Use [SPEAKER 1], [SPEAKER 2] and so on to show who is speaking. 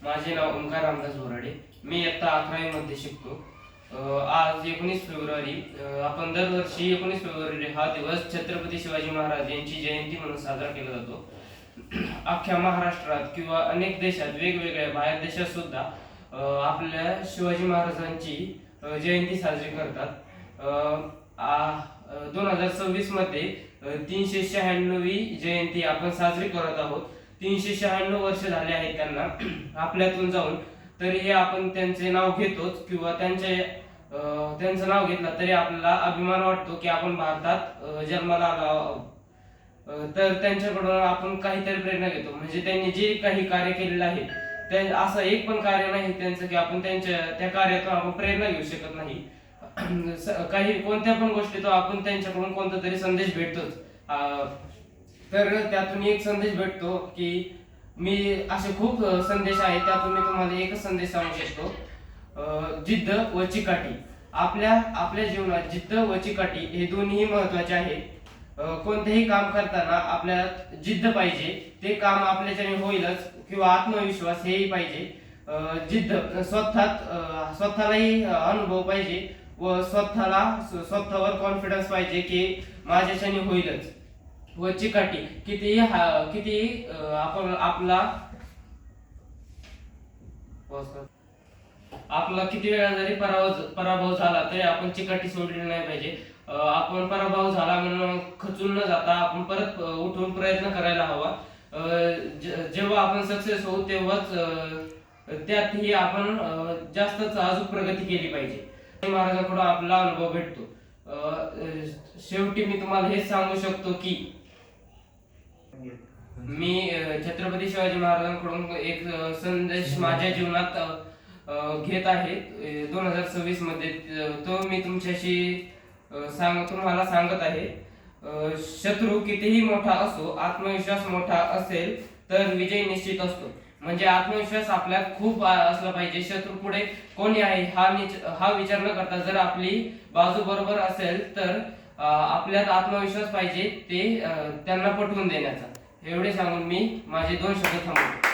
[SPEAKER 1] माझे नाव ओंकार रामदास बोराडे. मी इयत्ता 11वी मध्ये शिकतो. आज 19 फेब्रुवारी आपण दरवर्षी 19 फेब्रुवारी हा दिवस छत्रपती शिवाजी महाराज यांची जयंती म्हणून साजरा केला जातो. अख्ख्या महाराष्ट्रात किंवा अनेक देशात, वेगवेगळ्या बाहेर देशात सुद्धा आपल्या शिवाजी महाराजांची जयंती साजरी करतात. 2026 मध्ये 396वी जयंती आपण साजरी करत आहोत. 396 वर्ष झाले आहेत त्यांना आपल्यातून जाऊन. तरीही आपण त्यांचे नाव घेतोच किंवा त्यांचं नाव घेतलं तरी आपल्याला अभिमान वाटतो की आपण भारतात जन्माला आलो. तर त्यांच्याकडून आपण काहीतरी प्रेरणा घेतो. म्हणजे त्यांनी जे काही कार्य केलेलं आहे असं एक पण कार्य नाही त्यांचं की आपण त्या कार्यातून आपण प्रेरणा घेऊ शकत नाही. काही कोणत्या पण गोष्टीतून आपण त्यांच्याकडून कोणता तरी संदेश भेटतोच. तर त्यातून एक संदेश भेटतो की मी असे खूप संदेश आहेत, त्यातून मी तुम्हाला एकच संदेश सांगू शकतो. जिद्द व चिकाटी. आपल्या जीवनात जिद्द व चिकाटी हे दोन्ही महत्वाचे आहेत. कोणतेही काम करताना आपल्याला जिद्द पाहिजे, ते काम आपल्याच्याने होईलच, किंवा आत्मविश्वास हेही पाहिजे. जिद्द स्वतःलाही अनुभव पाहिजे व स्वतःवर कॉन्फिडन्स पाहिजे की माझ्याच्याने होईलच. व चिकाटी किती आपण आपला किती वेळा जरी पराभव झाला तरी आपण चिकाटी सोडली नाही पाहिजे. आपण पराभव झाला म्हणून खचून न जाता आपण परत उठून प्रयत्न करायला हवा. जेव्हा आपण सक्सेस होऊ तेव्हाच त्यातही आपण जास्तच अजून प्रगती केली पाहिजे. महाराजांकडून आपला अनुभव भेटतो. शेवटी मी तुम्हाला हेच सांगू शकतो की मी छत्रपती शिवाजी महाराजांकडून एक संदेश माझ्या जीवनात घेत आहे 2026 मध्ये. तो मी तुमच्याशी तुम्हाला सांगत आहे. शत्रू कितीही मोठा असो, आत्मविश्वास मोठा असेल तर विजय निश्चित असतो. म्हणजे आत्मविश्वास आपल्यात खूप असला पाहिजे. शत्रू पुढे कोणी आहे हा विचार न करता जर आपली बाजू बरोबर असेल तर आपल्यात आत्मविश्वास पाहिजे, ते त्यांना पटवून देण्याचा. एवढे सांगून मी माझे 2 शब्द थांबवतो.